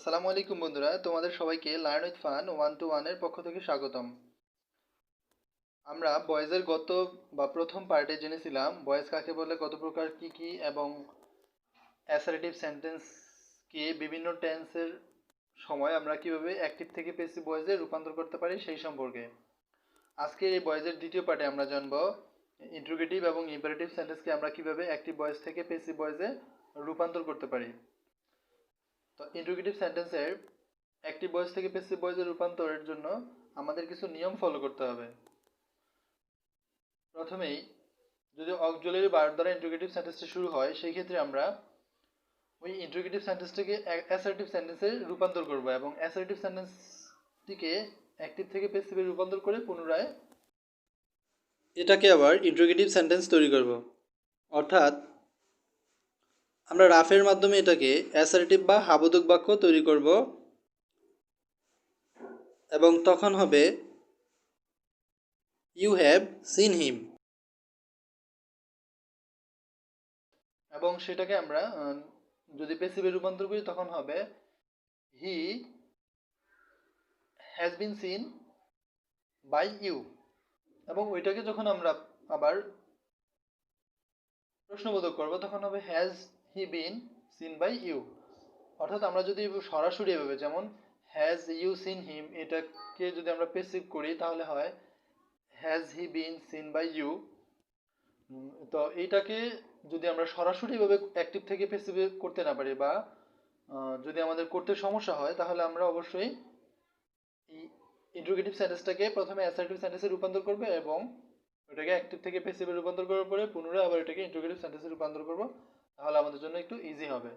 আসসালামু আলাইকুম বন্ধুরা, তোমাদের সবাইকে লার্ন উইথ ফান 1-to-1 এর পক্ষ থেকে স্বাগতম। আমরা বয়েজের গত বা প্রথম পার্টে জেনেছিলাম বয়েজ কাকে বলে, কত প্রকার কি কি, এবং অ্যাসার্টিভ সেন্টেন্সকে বিভিন্ন টেন্সের সময় আমরা কিভাবে অ্যাক্টিভ থেকে প্যাসিভ ভয়েসে রূপান্তর করতে পারি সেই সম্পর্কে। আজকে এই বয়েজের দ্বিতীয় পার্টে আমরা জানব ইন্ট্রোগেটিভ এবং ইম্পারেটিভ সেন্টেন্সকে আমরা কিভাবে অ্যাক্টিভ ভয়েস থেকে প্যাসিভ ভয়েসে রূপান্তর করতে পারি। তো ইন্ট্রোগেটিভ সেন্টেন্সের অ্যাক্টিভ ভয়েস থেকে প্যাসিভ ভয়েসে রূপান্তরের জন্য আমাদের কিছু নিয়ম ফলো করতে হবে। প্রথমেই যদি অক্সিলারি ভার্ব দ্বারা ইন্ট্রোগেটিভ সেন্টেন্সটি শুরু হয়, সেই ক্ষেত্রে আমরা ওই ইন্ট্রোগেটিভ সেন্টেন্সটিকে অ্যাসার্টিভ সেন্টেন্সে রূপান্তর করব এবং অ্যাসার্টিভ সেন্টেন্সটিকে অ্যাক্টিভ থেকে প্যাসিভে রূপান্তর করে পুনরায় এটাকে আবার ইন্ট্রোগেটিভ সেন্টেন্স তৈরি করব। অর্থাৎ আমরা রাফের মাধ্যমে এটাকে অ্যাসার্টিভ বা হাবোধক বাক্য তৈরি করব এবং তখন হবে ইউ হ্যাভ সিন হিম, এবং সেটাকে আমরা যদি প্যাসিভে রূপান্তর করি তখন হবে he has been seen by you. এবং ওইটাকে যখন আমরা আবার প্রশ্নবোধক করব তখন হবে has he been seen by you. অর্থাৎ আমরা যদি সরাসরি এভাবে যেমন হ্যাজ ইউ সিন হিম এটাকে যদি আমরা প্যাসিভ করি তাহলে হয় has he been seen by you. তো এইটাকে যদি আমরা সরাসরি এভাবে অ্যাক্টিভ থেকে প্যাসিভে করতে না পারি বা যদি আমাদের করতে সমস্যা হয় তাহলে আমরা অবশ্যই ইন্ট্রোগেটিভ সেন্টেন্সটাকে প্রথমে অ্যাসার্টিভ সেন্টেন্সে রূপান্তর করবে এবং ওটাকে অ্যাক্টিভ থেকে প্যাসিভে রূপান্তর করার পরে পুনরায় আবার এটাকে ইন্ট্রোগেটিভ সেন্টেন্সে রূপান্তর করব, তাহলে আমাদের জন্য একটু ইজি হবে।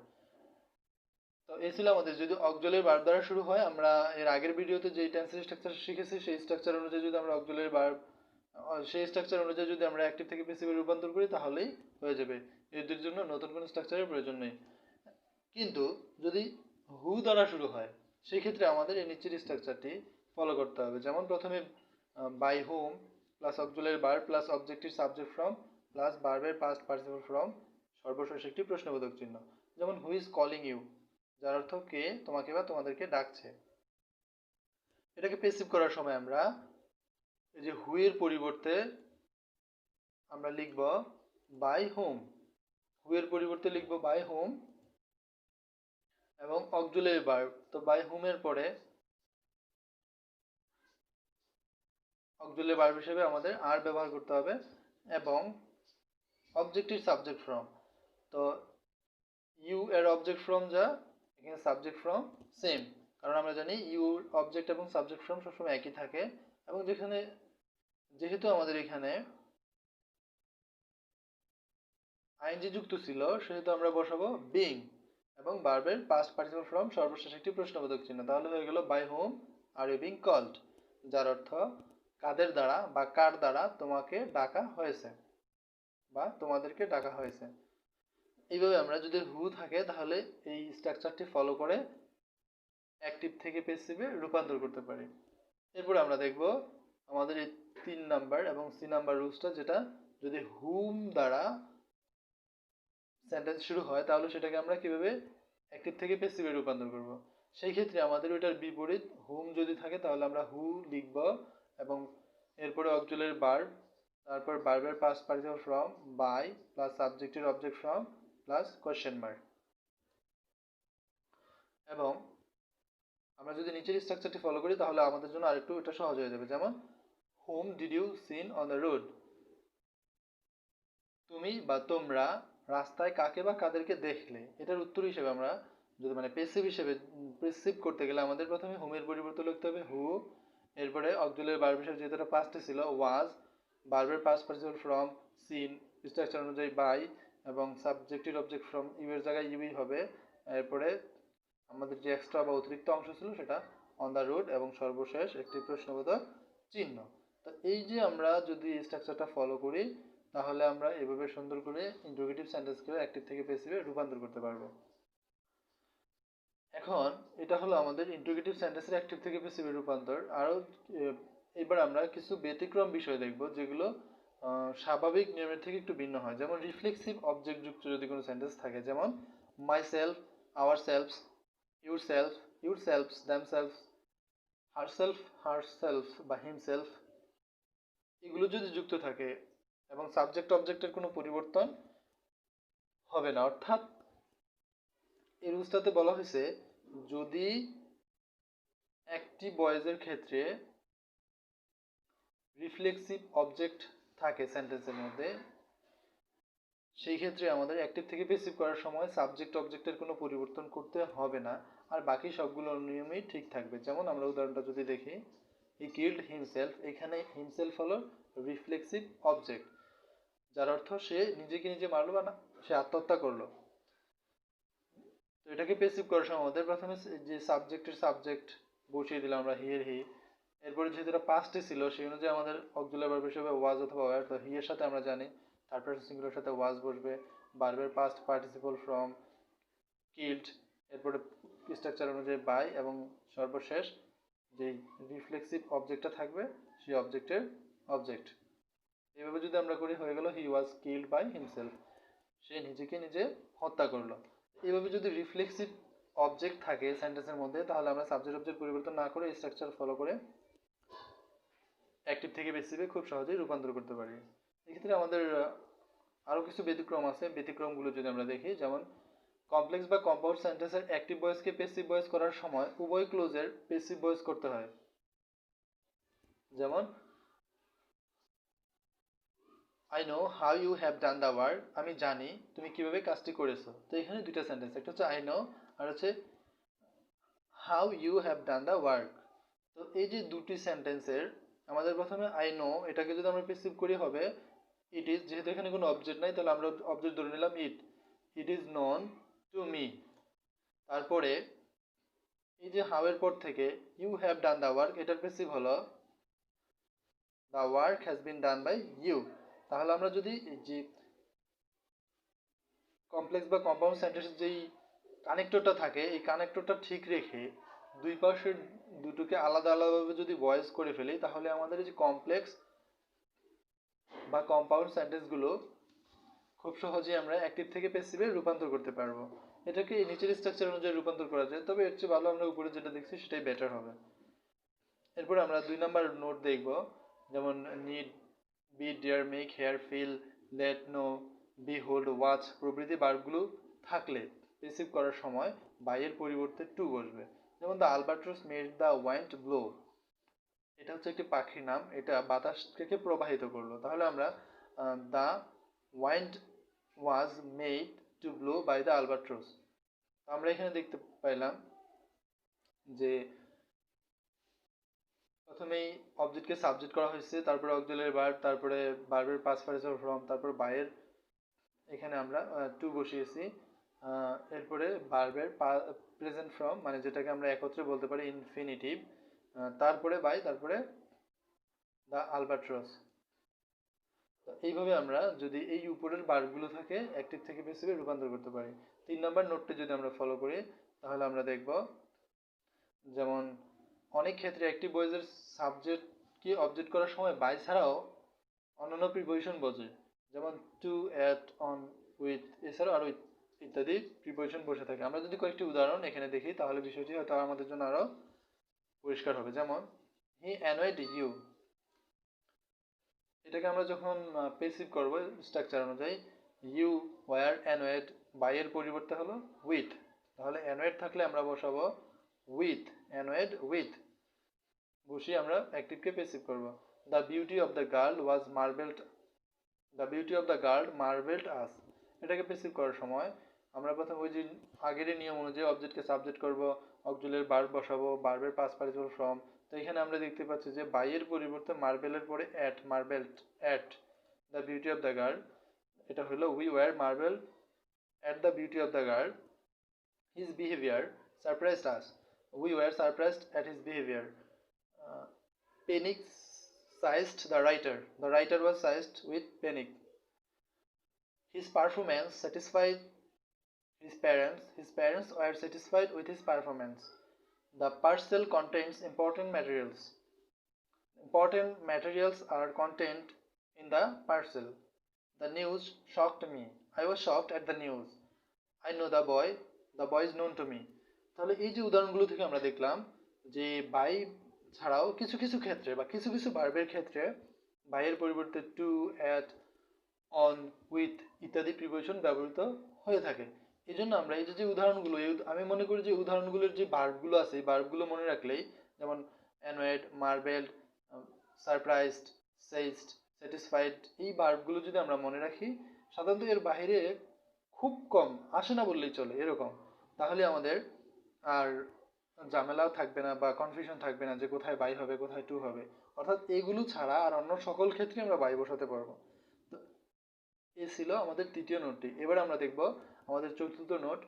তো এই ছিল আমাদের, যদি অক্সিলারি ভার্ব দ্বারা শুরু হয়, আমরা এর আগের ভিডিওতে যে টেন্সের স্ট্রাকচার শিখেছি সেই স্ট্রাকচার অনুযায়ী যদি আমরা অক্সিলারি ভার্ব সেই স্ট্রাকচার অনুযায়ী যদি আমরা অ্যাক্টিভ থেকে প্যাসিভে রূপান্তর করি তাহলেই হয়ে যাবে। এদের জন্য নতুন কোনো স্ট্রাকচারের প্রয়োজন নেই। কিন্তু যদি হু দ্বারা শুরু হয় সেই ক্ষেত্রে আমাদের এই নিচের স্ট্রাকচারটি ফলো করতে হবে। যেমন প্রথমে by whom plus auxiliary verb plus objective subject form plus ভার্বের পাস্ট পার্টিসিপল ফ্রম সর্বশেষ একটি প্রশ্নবোধক চিহ্ন। যেমন হু ইজ কলিং ইউ, যার অর্থ কে তোমাকে বা তোমাদেরকে ডাকছে। এটাকে প্যাসিভ করার সময় আমরা এই যে হু এর পরিবর্তে আমরা লিখব বাই হোম, হু এর পরিবর্তে লিখব বাই হোম এবং অক্সিলারি ভার্ব, তো বাই হোমের পরে অক্সিলারি ভার্ব হিসেবে আমাদের আর ব্যবহার করতে হবে এবং অবজেক্টিভ সাবজেক্ট ফ্রম। তো ইউ এর অবজেক্ট ফ্রম যা, এখানে সাবজেক্ট ফ্রম সেম, কারণ আমরা জানি ইউ অবজেক্ট এবং সাবজেক্ট ফ্রম সবসময় একই থাকে। এবং যেহেতু আমাদের এখানে আইএনজি যুক্ত ছিল সেহেতু আমরা বসাবো বিং এবং ভার্বের পাস্ট পার্টিসিপল ফ্রম সর্বশেষ একটি প্রশ্নবোধক চিহ্ন, তাহলে হয়ে গেল by whom are you being called, যার অর্থ কাদের দ্বারা বা কার দ্বারা তোমাকে ডাকা হয়েছে বা তোমাদেরকে ডাকা হয়েছে। এইভাবে আমরা যদি হু থাকে তাহলে এই স্ট্রাকচারটি ফলো করে অ্যাক্টিভ থেকে প্যাসিভে রূপান্তর করতে পারি। এরপর আমরা দেখব আমাদের এই 3 নাম্বার এবং সি নাম্বার রুলসটা, যেটা যদি হুম দ্বারা সেন্টেন্স শুরু হয় তাহলে সেটাকে আমরা কিভাবে অ্যাক্টিভ থেকে প্যাসিভে রূপান্তর করব। সেই ক্ষেত্রে আমাদের ওইটার বিপরীত হুম যদি থাকে তাহলে আমরা হু লিখব এবং এরপরে অক্সিলারি ভার্ব, তারপর ভার্বের past participle form by plus সাবজেক্টের object form plus question mark. এবং আমরা যদি নিচের স্ট্রাকচারটি ফলো করি তাহলে আমাদের জন্য আরেকটু এটা সহজ হয়ে যাবে। যেমন whom did you seen on the road, তুমি বা তোমরা রাস্তায় কাকে বা কাদেরকে দেখলে। এটার উত্তর হিসেবে আমরা যদি মানে প্যাসিভ হিসেবে প্যাসিভ করতে গেলে আমাদের প্রথমে হুমের পরিবর্তে লিখতে হবে হু, এরপরে অক্সিলারি ভার্ব হিসেবে যেহেতু এটা পাস্টে ছিল ওয়াজ, ভার্বের past participle form seen structure অনুযায়ী বাই এবং সাবজেক্টের অবজেক্ট ফ্রম ইউ এর জায়গায় ইউই হবে। এরপরে আমাদের যে এক্সট্রা বা অতিরিক্ত অংশ ছিল সেটা অন দ্য রোড এবং সর্বশেষ একটি প্রশ্নবোধক চিহ্ন। তো এই যে আমরা যদি এই স্ট্রাকচারটা ফলো করি তাহলে আমরা এভাবে সুন্দর করে ইন্ট্রোগেটিভ সেন্টেন্সকে অ্যাক্টিভ থেকে প্যাসিভে রূপান্তর করতে পারবো। এখন এটা হলো আমাদের ইন্ট্রোগেটিভ সেন্টেন্সের অ্যাক্টিভ থেকে প্যাসিভে রূপান্তর। আরও এবার আমরা কিছু ব্যতিক্রম বিষয় দেখব যেগুলো স্বাভাবিক নিয়মের থেকে একটু ভিন্ন হয়। যেমন রিফ্লেক্সিভ অবজেক্ট যুক্ত যদি কোনো সেন্টেন্স থাকে, যেমন myself, ourselves, yourself yourselves, themselves, herself, herself বা himself, এগুলো যদি যুক্ত থাকে এবং সাবজেক্ট অবজেক্টের কোনো পরিবর্তন হবে না, অর্থাৎ এই রুলসটাতে বলা হয়েছে যদি একটি বয়েজের ক্ষেত্রে রিফ্লেক্সিভ অবজেক্ট থাকে সেন্টেন্সের মধ্যে, সেই ক্ষেত্রে আমাদের অ্যাক্টিভ থেকে প্যাসিভ করার সময় সাবজেক্ট অবজেক্টের কোনো পরিবর্তন করতে হবে না, আর বাকি সবগুলো নিয়মই ঠিক থাকবে। যেমন আমরা উদাহরণটা যদি দেখি, হি কিল্ড হিমসেলফ, এখানে হিমসেলফ হলো রিফ্লেক্সিভ অবজেক্ট, যার অর্থ সে নিজেকে নিজে মারলো বা না, সে আত্মহত্যা করলো। তো এটাকে প্যাসিভ করার সময় আমাদের প্রথমে যে সাবজেক্টের সাবজেক্ট বসিয়ে দিলাম আমরা, হি এর হি, এরপরে যেহেতু এটা পাস্টে ছিল সেই অনুযায়ী আমাদের অক্সিলারি ভার্ব হিসেবে ওয়াজ অথবা ওয়্যার, তো হি এর সাথে আমরা জানি থার্ড পারসন সিঙ্গুলার সাথে ওয়াজ বসবে, ভার্বের পাস্ট পার্টিসিপল ফ্রম কিল্ড, এরপরে স্ট্রাকচার অনুযায়ী বাই, এবং সর্বশেষ যে রিফ্লেক্সিভ অবজেক্টটা থাকবে সেই অবজেক্টের অবজেক্ট। এইভাবে যদি আমরা করি হয়ে গেল হি ওয়াজ কিল্ড বাই হিমসেলফ, সে নিজেকে নিজে হত্যা করলো। এইভাবে যদি রিফ্লেক্সিভ অবজেক্ট থাকে সেন্টেন্সের মধ্যে, তাহলে আমরা সাবজেক্ট অবজেক্ট পরিবর্তন না করে স্ট্রাকচার ফলো করে অ্যাক্টিভ থেকে প্যাসিভে খুব সহজেই রূপান্তর করতে পারি। এক্ষেত্রে আমাদের আরও কিছু ব্যতিক্রম আছে, ব্যতিক্রমগুলো যদি আমরা দেখি, যেমন কমপ্লেক্স বা কম্পাউন্ড সেন্টেন্সের অ্যাক্টিভ ভয়েসকে প্যাসিভ ভয়েস করার সময় উভয় ক্লোজের প্যাসিভ ভয়েস করতে হয়। যেমন I know how you have done the work, আমি জানি তুমি কিভাবে কাজটি করেছো। তো এখানে দুইটা সেন্টেন্স, একটা হচ্ছে আই নো আর হচ্ছে how you have done the work. তো এই যে দুটি সেন্টেন্সের আমাদের প্রথমে আই নো এটাকে যদি আমরা প্যাসিভ করি হবে ইট ইজ, যেহেতু এখানে কোনো অবজেক্ট নাই তাহলে আমরা অবজেক্ট ধরে নিলাম it, it is known to me. তারপরে এই যে হাউ এর পর থেকে you have done the work, এটার প্যাসিভ হলো the work has been done by you. তাহলে আমরা যদি এই যে কমপ্লেক্স বা কম্পাউন্ড সেন্টেন্সের যেই কানেক্টরটা থাকে এই কানেক্টরটা ঠিক রেখে দুই পাশের দুটোকে আলাদা আলাদাভাবে যদি ভয়েস করে ফেলি, তাহলে আমাদের এই যে কমপ্লেক্স বা কম্পাউন্ড সেন্টেন্সগুলো খুব সহজেই আমরা অ্যাক্টিভ থেকে প্যাসিভে রূপান্তর করতে পারবো। এটাকে নিচের স্ট্রাকচার অনুযায়ী রূপান্তর করা যায়, তবে এর চেয়ে ভালো আমরা উপরে যেটা দেখছি সেটাই বেটার হবে। এরপর আমরা 2 নাম্বার নোট দেখব, যেমন need, bid, dare, make, hear, feel, let, know, bid, hold, watch প্রভৃতি ভার্বগুলো থাকলে প্যাসিভ করার সময় বাইয়ের পরিবর্তে টু বসবে। যেমন the albatross made the wind blow, এটা হচ্ছে একটি পাখির নাম, এটা বাতাসকে প্রবাহিত করলো। তাহলে আমরা the wind was made to blow by the albatross. আমরা এখানে দেখতে পাইলাম যে প্রথমেই অবজেক্টকে সাবজেক্ট করা হয়েছে, তারপরে অক্সিলারি ভার্ব, তারপরে ভার্বের পাস্ট পার্টিসিপল ফর্ম, তারপর বাইয়ের এখানে আমরা টু বসিয়েছি, এরপরে ভার্বের প্রেজেন্ট ফর্ম মানে যেটাকে আমরা একত্রে বলতে পারি ইনফিনিটিভ, তারপরে বাই, তারপরে দ্য আলবাট্রস। এইভাবে আমরা যদি এই উপরের ভার্বগুলো থাকে অ্যাক্টিভ থেকে প্যাসিভে রূপান্তর করতে পারি। 3 নাম্বার নোটটি যদি আমরা ফলো করি তাহলে আমরা দেখব, যেমন অনেক ক্ষেত্রে অ্যাক্টিভ ভয়েসের সাবজেক্টকে অবজেক্ট করার সময় বাই ছাড়াও অন্যান্য প্রিপোজিশন বসে, যেমন টু, অ্যাট, অন, উইথ, এছাড়াও আরও ইত্যাদি প্রিপোজিশন বসে থাকে। আমরা যদি কয়েকটি উদাহরণ এখানে দেখি তাহলে বিষয়টি হয়তো আমাদের জন্য আরও পরিষ্কার হবে। যেমন হি অ্যানয়েড ইউ, এটাকে আমরা যখন প্যাসিভ করব স্ট্রাকচার অনুযায়ী, ইউ ওয়্যার অ্যানয়েড, বাইয়ের পরিবর্তে হলো উইথ, তাহলে অ্যানয়েড থাকলে আমরা বসাবো উইথ, অ্যানয়েড উইথ বসিয়ে আমরা অ্যাক্টিভকে প্যাসিভ করব। The beauty of the girl was marvelled, the beauty of the girl marvelled us, এটাকে প্যাসিভ করার সময় আমরা প্রথমে ওই যে আগের নিয়ম অনুযায়ী অবজেক্টকে সাবজেক্ট করব, অক্সিলারি ভার্ব বসাবো, ভার্বের পাস্ট পার্টিসিপল ফর্ম। তো এখানে আমরা দেখতে পাচ্ছি যে বাইয়ের পরিবর্তে মার্বেলের পরে at, marvelled at the beauty of the girl, এটা হলো we were marvel at the beauty of the girl, his behaviour surprised us, we were surprised at his behaviour, panic seized the writer was seized with panic, his performance satisfied his parents were satisfied with his performance, the parcel contains important materials are contained in the parcel, the news shocked me, I was shocked at the news, I know the boy is known to me, তাহলে এই যে উদাহরণগুলো থেকে আমরা দেখলাম যে by ছাড়াও কিছু কিছু ক্ষেত্রে বা কিছু কিছু ভার্বের ক্ষেত্রে বাইয়ের পরিবর্তে টু, অ্যাট, অন, উইথ ইত্যাদি প্রিপোজিশন ব্যবহৃত হয়ে থাকে। এই জন্য আমরা এই যে উদাহরণগুলো, আমি মনে করি যে উদাহরণগুলোর যে ভার্বগুলো আছে এই ভার্বগুলো মনে রাখলেই, যেমন অ্যানয়েড, মার্বেলড, সারপ্রাইজড, সেইজড, স্যাটিসফাইড, এই ভার্বগুলো যদি আমরা মনে রাখি, সাধারণত এর বাইরে খুব কম আসে না বললেই চলে এরকম, তাহলে আমাদের আর ঝামেলাও থাকবে না বা কনফিউশন থাকবে না যে কোথায় বাই হবে কোথায় টু হবে। অর্থাৎ এগুলো ছাড়া আর অন্য সকল ক্ষেত্রে আমরা বাই বসাতে পারবো। তো এ ছিল আমাদের তৃতীয় নোটটি। এবার আমরা দেখব আমাদের চতুর্থ নোট,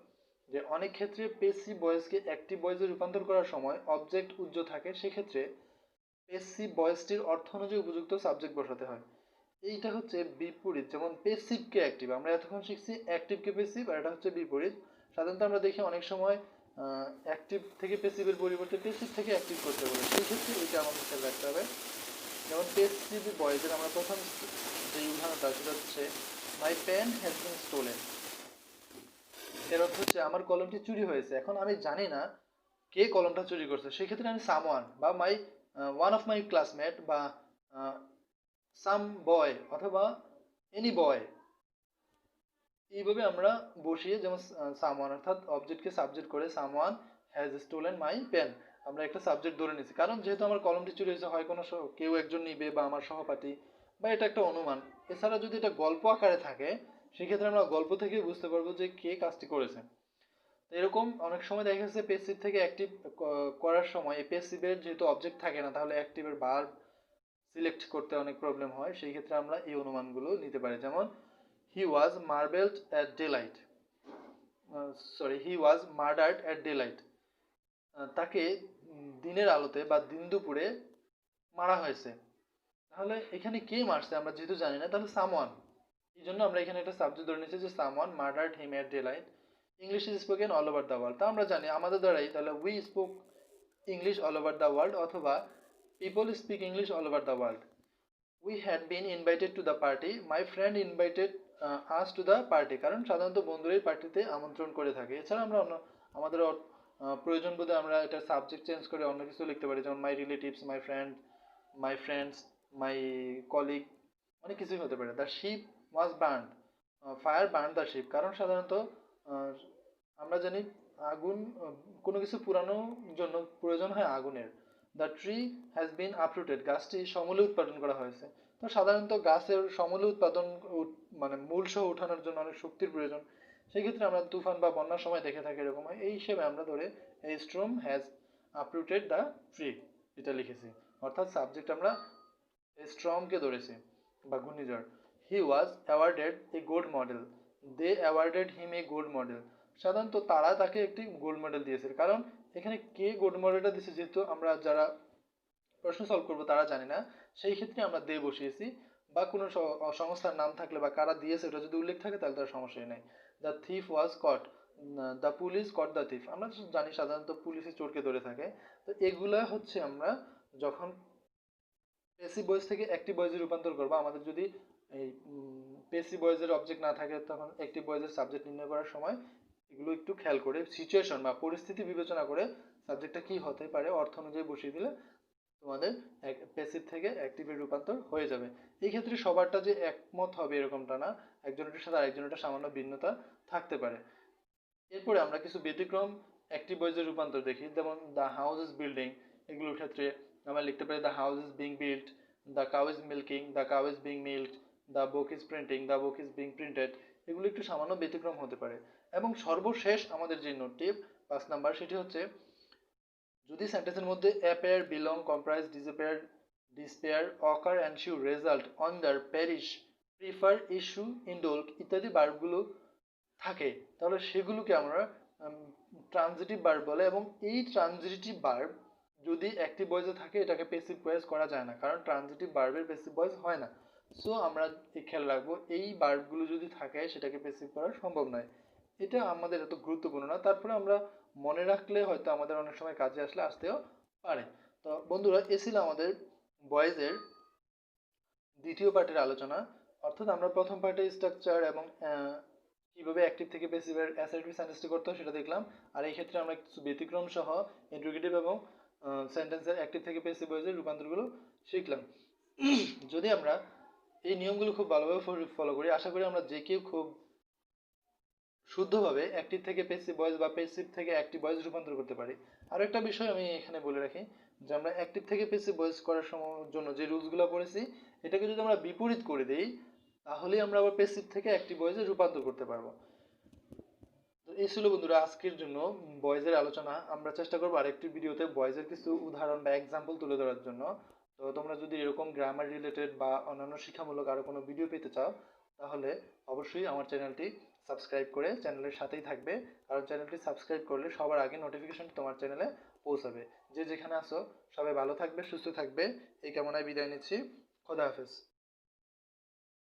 যে অনেক ক্ষেত্রে পেসিভ ভয়েসকে অ্যাক্টিভ ভয়েসে রূপান্তর করার সময় অবজেক্ট উজ্জ্ব থাকে, সেক্ষেত্রে পেসিভ ভয়েসটির অর্থ অনুযায়ী উপযুক্ত সাবজেক্ট বসাতে হয়। এইটা হচ্ছে বিপরীত, যেমন পেসিভকে অ্যাক্টিভ, আমরা এতক্ষণ শিখছি অ্যাক্টিভকে পেসিভ, আর এটা হচ্ছে বিপরীত। সাধারণত আমরা দেখি অনেক সময় অ্যাক্টিভ থেকে পেসিভের পরিবর্তে পেসিভ থেকে অ্যাক্টিভ করতে হবে, সেই ক্ষেত্রে এটা আমাদের খেয়াল রাখতে হবে। যেমন পেসিভ ভয়েসের আমরা প্রথম যে উদাহরণটা, সেটা হচ্ছে my pen has been stolen. এর অর্থ হচ্ছে আমার কলমটি চুরি হয়েছে। এখন আমি জানি না কে কলমটা চুরি করছে, সেক্ষেত্রে আমি সামওয়ান বা মাই ওয়ান অফ মাই ক্লাসমেট বা সাম বয় অথবা এনি বয়, এইভাবে আমরা বসিয়ে, যেমন সামওয়ান অর্থাৎ অবজেক্টকে সাবজেক্ট করে someone has stolen my pen, আমরা একটা সাবজেক্ট ধরে নিচ্ছি, কারণ যেহেতু আমার কলমটি চুরি হয়েছে, হয় কোনো কেউ একজন নিবে বা আমার সহপাঠী, বা এটা একটা অনুমান। এছাড়া যদি এটা গল্প আকারে থাকে, সেক্ষেত্রে আমরা গল্প থেকে বুঝতে পারবো যে কে কাজটি করেছে। এরকম অনেক সময় দেখা যাচ্ছে পেসিভ থেকে অ্যাক্টিভ করার সময় পেসিভের যেহেতু অবজেক্ট থাকে না, তাহলে অ্যাক্টিভের ভার্ব সিলেক্ট করতে অনেক প্রবলেম হয়, সেই ক্ষেত্রে আমরা এই অনুমানগুলো নিতে পারি। যেমন he was marvelled at daylight, he was murdered at daylight, তাকে দিনের আলোতে বা দিন দুপুরে মারা হয়েছে। তাহলে এখানে কে মারছে আমরা যেহেতু জানি না, তাহলে সামওয়ান, এই জন্য আমরা এখানে একটা সাবজেক্ট ধরে নিচ্ছি যে someone murdered him at daylight. English is spoken all over the world, তা আমরা জানি আমাদের দ্বারাই, তাহলে we spoke English all over the world, অথবা people speak English all over the world. We had been invited to the party, my friend invited us to the party, কারণ সাধারণত বন্ধুরাই পার্টিতে আমন্ত্রণ করে থাকে। এছাড়া আমরা অন্য আমাদের প্রয়োজন বোধে আমরা এটা সাবজেক্ট চেঞ্জ করে অন্য কিছু লিখতে পারি, যেমন মাই relatives, my friend, my friends, my colleague, অনেক কিছুই হতে পারে। The ship was burned, fire burn the ship, কারণ সাধারণত আমরা জানি আগুন, কোনো কিছু পুরানোর জন্য প্রয়োজন হয় আগুনের। The tree has been uprooted, গাছটি সমূলে উৎপাদন করা হয়েছে। তো সাধারণত গাছের সমূলে উৎপাদন মানে মূল সহ উঠানোর জন্য অনেক শক্তির প্রয়োজন, সেই ক্ষেত্রে আমরা তুফান বা বন্যার সময় দেখে থাকি এরকম হয়। এই হিসেবে আমরা ধরে এই storm has uprooted the tree এটা লিখেছি, অর্থাৎ সাবজেক্ট আমরা স্ট্রমকে ধরেছি বা ঘূর্ণিঝড়। He was awarded a gold medal, they awarded him a gold medal, সাধারণত তারা তাকে একটি গোল্ড মেডেল দিয়েছে। কারণ এখানে কে গোল্ড মডেলটা দিয়েছে, যেহেতু আমরা যারা প্রশ্ন সলভ করবো তারা জানি না, সেই ক্ষেত্রে আমরা দে বসিয়েছি, বা কোনো সংস্থার নাম থাকলে বা কারা দিয়েছে ওটা যদি উল্লেখ থাকে তাহলে তার সমস্যাই নাই। The thief was caught, the police caught the thief, আমরা জানি সাধারণত পুলিশে চোরকে ধরে থাকে। তো এগুলা হচ্ছে আমরা যখন পেসিভ ভয়েস থেকে অ্যাক্টিভ ভয়েসে রূপান্তর করবো, আমাদের যদি এই পেসিভ ভয়েসের অবজেক্ট না থাকে, তখন অ্যাক্টিভ ভয়েসের সাবজেক্ট নির্ণয় করার সময় এগুলো একটু খেয়াল করে সিচুয়েশন বা পরিস্থিতি বিবেচনা করে সাবজেক্টটা কি হতে পারে অর্থ অনুযায়ী বসিয়ে দিলে তোমাদের প্যাসিভ থেকে অ্যাক্টিভে রূপান্তর হয়ে যাবে। এই ক্ষেত্রে সবারটা যে একমত হবে এরকমটা না, একজনের সাথে আরেকজনের সামান্য ভিন্নতা থাকতে পারে। এরপরে আমরা কিছু ব্যতিক্রম অ্যাক্টিভ ভয়েসের রূপান্তর দেখি, যেমন দ্য হাউস ইজ বিল্ডিং, এগুলোর ক্ষেত্রে আমরা লিখতে পারি the house is being built, the cow is milking, the cow is being milked, the book is printing, the book is being printed, এগুলো একটু সামান্য ব্যতিক্রম হতে পারে। এবং সর্বশেষ আমাদের যে নোটটি 5 নাম্বার, সেটি হচ্ছে যদি সেন্টেন্সের মধ্যে appear, belong, comprise, disappear, despair, occur, ensue, result, wonder, perish, prefer, issue, ইন্ডোল্ট ইত্যাদি ভার্বগুলো থাকে, তাহলে সেগুলোকে আমরা ট্রানজিটিভ ভার্ব বলে। এবং এই ট্রানজিটিভ ভার্ব যদি অ্যাক্টিভ ভয়েসে থাকে, এটাকে প্যাসিভ ভয়েস করা যায় না, কারণ ট্রানজিটিভ ভার্বের প্যাসিভ ভয়েস হয় না। সো আমরা খেয়াল রাখবো এই ভার্বগুলো যদি থাকে সেটাকে প্যাসিভ করা সম্ভব নয়। এটা আমাদের এত গুরুত্বপূর্ণ না, তারপরে আমরা মনে রাখলে হয়তো আমাদের অনেক সময় কাজে আসতেও পারে। তো বন্ধুরা, এ ছিল আমাদের ভয়েসের দ্বিতীয় পার্টের আলোচনা। অর্থাৎ আমরা প্রথম পার্টে স্ট্রাকচার এবং কীভাবে অ্যাক্টিভ থেকে প্যাসিভের অ্যাসার্টিভ সেন্টেন্সটি করতে হয় সেটা দেখলাম। আর এই ক্ষেত্রে আমরা কিছু ব্যতিক্রম সহ ইন্ট্রোগেটিভ এবং সেন্টেন্সের অ্যাক্টিভ থেকে প্যাসিভ ভয়েসের রূপান্তরগুলো শিখলাম। যদি আমরা এই নিয়মগুলো খুব ভালোভাবে ফলো করি, আশা করি আমরা যে কেউ খুব শুদ্ধভাবে অ্যাক্টিভ থেকে প্যাসিভ ভয়েস বা প্যাসিভ থেকে অ্যাক্টিভ ভয়েস রূপান্তর করতে পারি। আরও একটা বিষয় আমি এখানে বলে রাখি যে আমরা অ্যাক্টিভ থেকে প্যাসিভ ভয়েস করার জন্য যে রুলসগুলো পড়েছি এটাকে যদি আমরা বিপরীত করে দিই তাহলেই আমরা আবার প্যাসিভ থেকে অ্যাক্টিভ ভয়েসে রূপান্তর করতে পারবো। তো এই ছিল বন্ধুরা আজকের জন্য ভয়েসের আলোচনা। আমরা চেষ্টা করবো আরেকটি ভিডিওতে ভয়েসের কিছু উদাহরণ বা এক্সাম্পল তুলে ধরার জন্য। তো তোমরা যদি এরকম গ্রামার রিলেটেড বা অন্যান্য শিক্ষামূলক আরও কোনো ভিডিও পেতে চাও তাহলে অবশ্যই আমার চ্যানেলটি সাবস্ক্রাইব করে চ্যানেলের সাথেই থাকবে, কারণ চ্যানেলটি সাবস্ক্রাইব করলে সবার আগে নোটিফিকেশন তোমার চ্যানেলে পৌঁছাবে। যে যেখানে আসো সবাই ভালো থাকবে, সুস্থ থাকবে এই কামনায় বিদায় নিচ্ছি। খোদা হাফেজ।